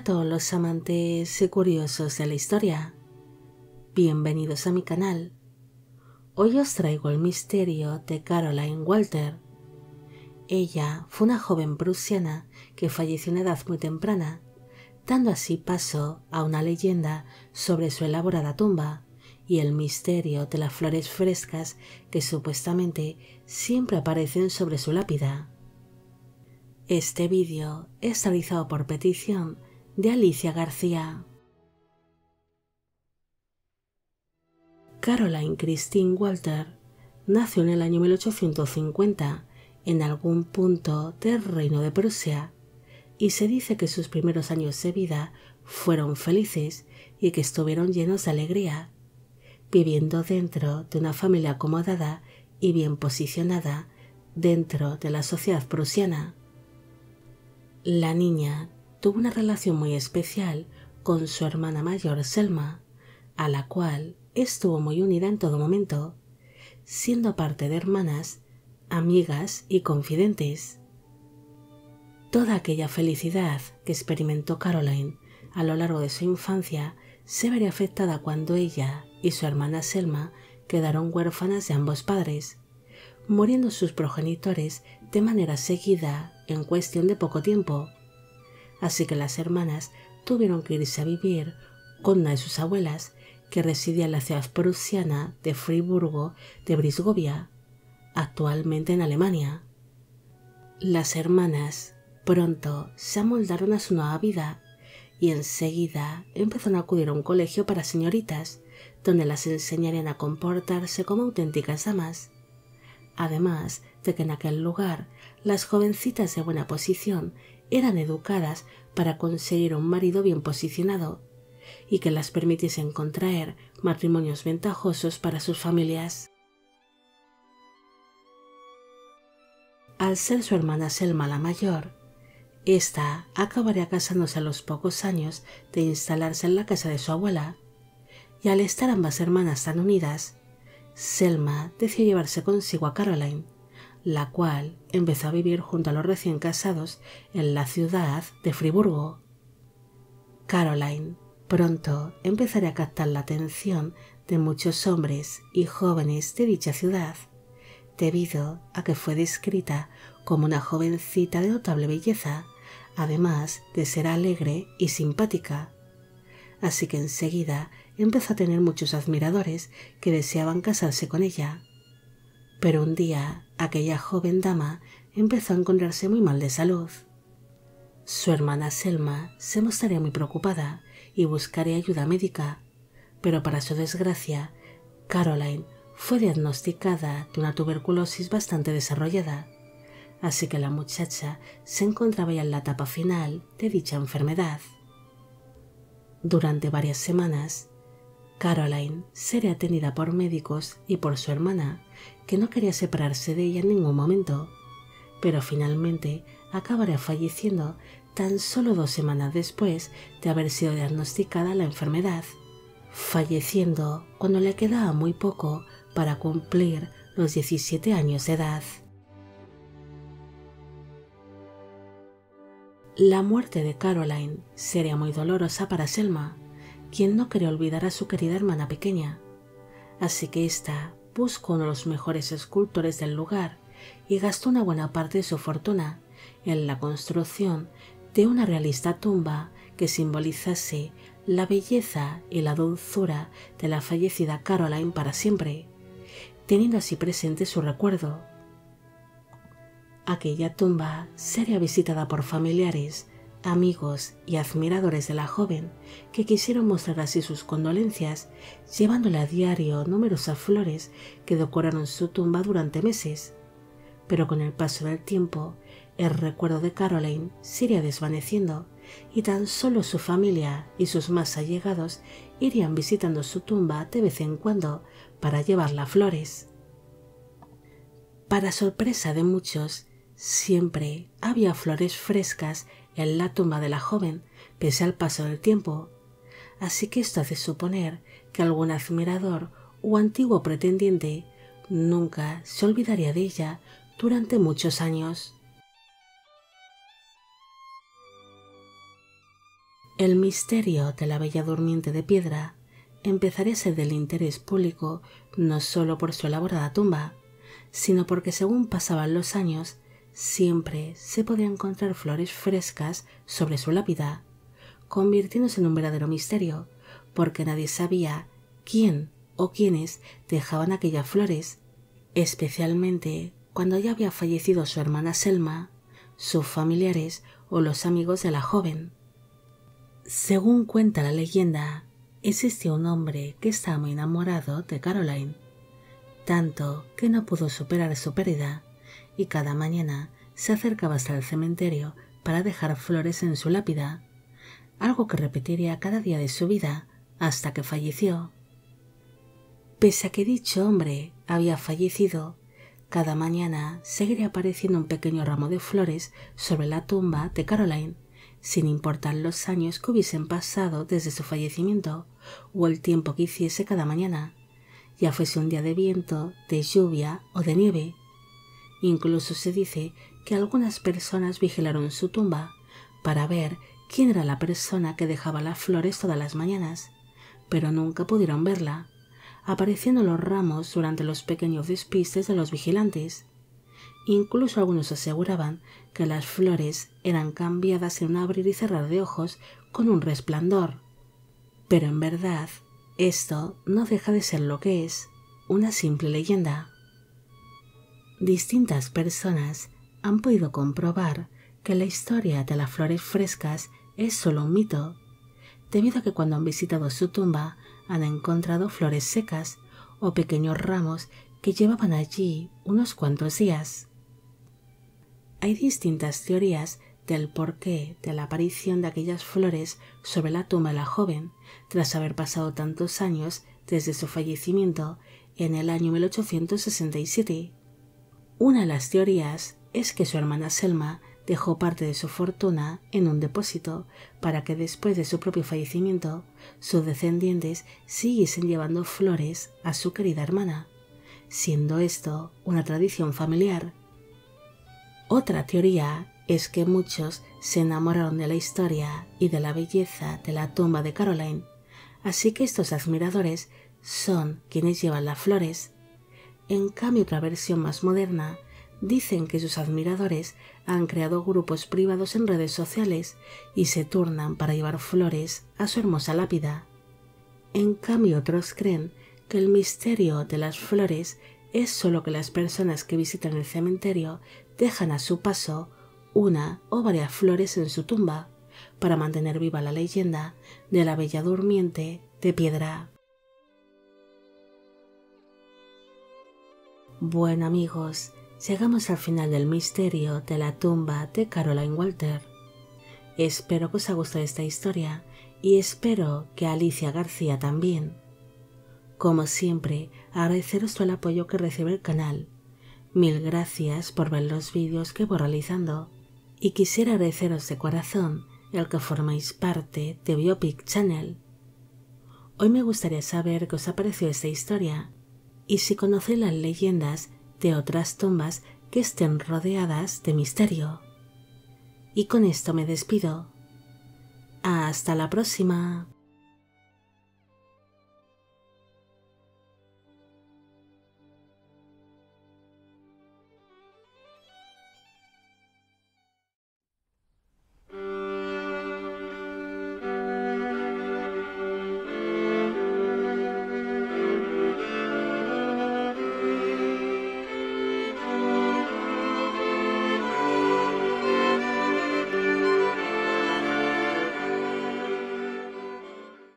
a todos los amantes y curiosos de la historia. Bienvenidos a mi canal. Hoy os traigo el misterio de Caroline Walter. Ella fue una joven prusiana que falleció a una edad muy temprana, dando así paso a una leyenda sobre su elaborada tumba y el misterio de las flores frescas que supuestamente siempre aparecen sobre su lápida. Este vídeo es realizado por petición de Alicia García. Caroline Christine Walter nació en el año 1850 en algún punto del Reino de Prusia y se dice que sus primeros años de vida fueron felices y que estuvieron llenos de alegría, viviendo dentro de una familia acomodada y bien posicionada dentro de la sociedad prusiana. La niña tuvo una relación muy especial con su hermana mayor Selma, a la cual estuvo muy unida en todo momento, siendo parte de hermanas, amigas y confidentes. Toda aquella felicidad que experimentó Caroline a lo largo de su infancia se vería afectada cuando ella y su hermana Selma quedaron huérfanas de ambos padres, muriendo sus progenitores de manera seguida en cuestión de poco tiempo. Así que las hermanas tuvieron que irse a vivir con una de sus abuelas, que residía en la ciudad prusiana de Friburgo de Brisgovia, actualmente en Alemania. Las hermanas pronto se amoldaron a su nueva vida y enseguida empezaron a acudir a un colegio para señoritas, donde las enseñarían a comportarse como auténticas damas. Además de que en aquel lugar las jovencitas de buena posición eran educadas para conseguir un marido bien posicionado y que las permitiesen contraer matrimonios ventajosos para sus familias. Al ser su hermana Selma la mayor, ésta acabaría casándose a los pocos años de instalarse en la casa de su abuela, y al estar ambas hermanas tan unidas, Selma decidió llevarse consigo a Caroline, la cual empezó a vivir junto a los recién casados en la ciudad de Friburgo. Caroline pronto empezaría a captar la atención de muchos hombres y jóvenes de dicha ciudad, debido a que fue descrita como una jovencita de notable belleza, además de ser alegre y simpática. Así que enseguida empezó a tener muchos admiradores que deseaban casarse con ella. Pero un día aquella joven dama empezó a encontrarse muy mal de salud. Su hermana Selma se mostraría muy preocupada y buscaría ayuda médica, pero para su desgracia, Caroline fue diagnosticada de una tuberculosis bastante desarrollada, así que la muchacha se encontraba ya en la etapa final de dicha enfermedad. Durante varias semanas, Caroline sería atendida por médicos y por su hermana, que no quería separarse de ella en ningún momento, pero finalmente acabaría falleciendo tan solo 2 semanas después de haber sido diagnosticada la enfermedad, falleciendo cuando le quedaba muy poco para cumplir los 17 años de edad. La muerte de Caroline sería muy dolorosa para Selma, quien no quería olvidar a su querida hermana pequeña, así que ésta buscó uno de los mejores escultores del lugar y gastó una buena parte de su fortuna en la construcción de una realista tumba que simbolizase la belleza y la dulzura de la fallecida Caroline para siempre, teniendo así presente su recuerdo. Aquella tumba sería visitada por familiares, amigos y admiradores de la joven, que quisieron mostrar así sus condolencias, llevándole a diario numerosas flores que decoraron su tumba durante meses. Pero con el paso del tiempo, el recuerdo de Caroline se iría desvaneciendo y tan solo su familia y sus más allegados irían visitando su tumba de vez en cuando para llevarla flores. Para sorpresa de muchos, siempre había flores frescas en la tumba de la joven, pese al paso del tiempo, así que esto hace suponer que algún admirador o antiguo pretendiente nunca se olvidaría de ella durante muchos años. El misterio de la Bella Durmiente de Piedra empezaría a ser del interés público no solo por su elaborada tumba, sino porque según pasaban los años siempre se podían encontrar flores frescas sobre su lápida, convirtiéndose en un verdadero misterio, porque nadie sabía quién o quiénes dejaban aquellas flores, especialmente cuando ya había fallecido su hermana Selma, sus familiares o los amigos de la joven. Según cuenta la leyenda, existía un hombre que estaba muy enamorado de Caroline, tanto que no pudo superar su pérdida y cada mañana se acercaba hasta el cementerio para dejar flores en su lápida, algo que repetiría cada día de su vida hasta que falleció. Pese a que dicho hombre había fallecido, cada mañana seguiría apareciendo un pequeño ramo de flores sobre la tumba de Caroline, sin importar los años que hubiesen pasado desde su fallecimiento o el tiempo que hiciese cada mañana, ya fuese un día de viento, de lluvia o de nieve. Incluso se dice que algunas personas vigilaron su tumba para ver quién era la persona que dejaba las flores todas las mañanas, pero nunca pudieron verla, apareciendo los ramos durante los pequeños despistes de los vigilantes. Incluso algunos aseguraban que las flores eran cambiadas en un abrir y cerrar de ojos con un resplandor. Pero en verdad, esto no deja de ser lo que es, una simple leyenda. Distintas personas han podido comprobar que la historia de las flores frescas es solo un mito, debido a que cuando han visitado su tumba han encontrado flores secas o pequeños ramos que llevaban allí unos cuantos días. Hay distintas teorías del porqué de la aparición de aquellas flores sobre la tumba de la joven tras haber pasado tantos años desde su fallecimiento en el año 1867. Una de las teorías es que su hermana Selma dejó parte de su fortuna en un depósito para que después de su propio fallecimiento sus descendientes siguiesen llevando flores a su querida hermana, siendo esto una tradición familiar. Otra teoría es que muchos se enamoraron de la historia y de la belleza de la tumba de Caroline, así que estos admiradores son quienes llevan las flores. En cambio, otra versión más moderna dicen que sus admiradores han creado grupos privados en redes sociales y se turnan para llevar flores a su hermosa lápida. En cambio, otros creen que el misterio de las flores es solo que las personas que visitan el cementerio dejan a su paso una o varias flores en su tumba para mantener viva la leyenda de la Bella Durmiente de Piedra. Bueno amigos, llegamos al final del misterio de la tumba de Caroline Walter. Espero que os haya gustado esta historia y espero que a Alicia García también. Como siempre, agradeceros todo el apoyo que recibe el canal. Mil gracias por ver los vídeos que voy realizando y quisiera agradeceros de corazón el que formáis parte de Biopic Channel. Hoy me gustaría saber qué os ha parecido esta historia y si conocéis las leyendas de otras tumbas que estén rodeadas de misterio. Y con esto me despido. Hasta la próxima.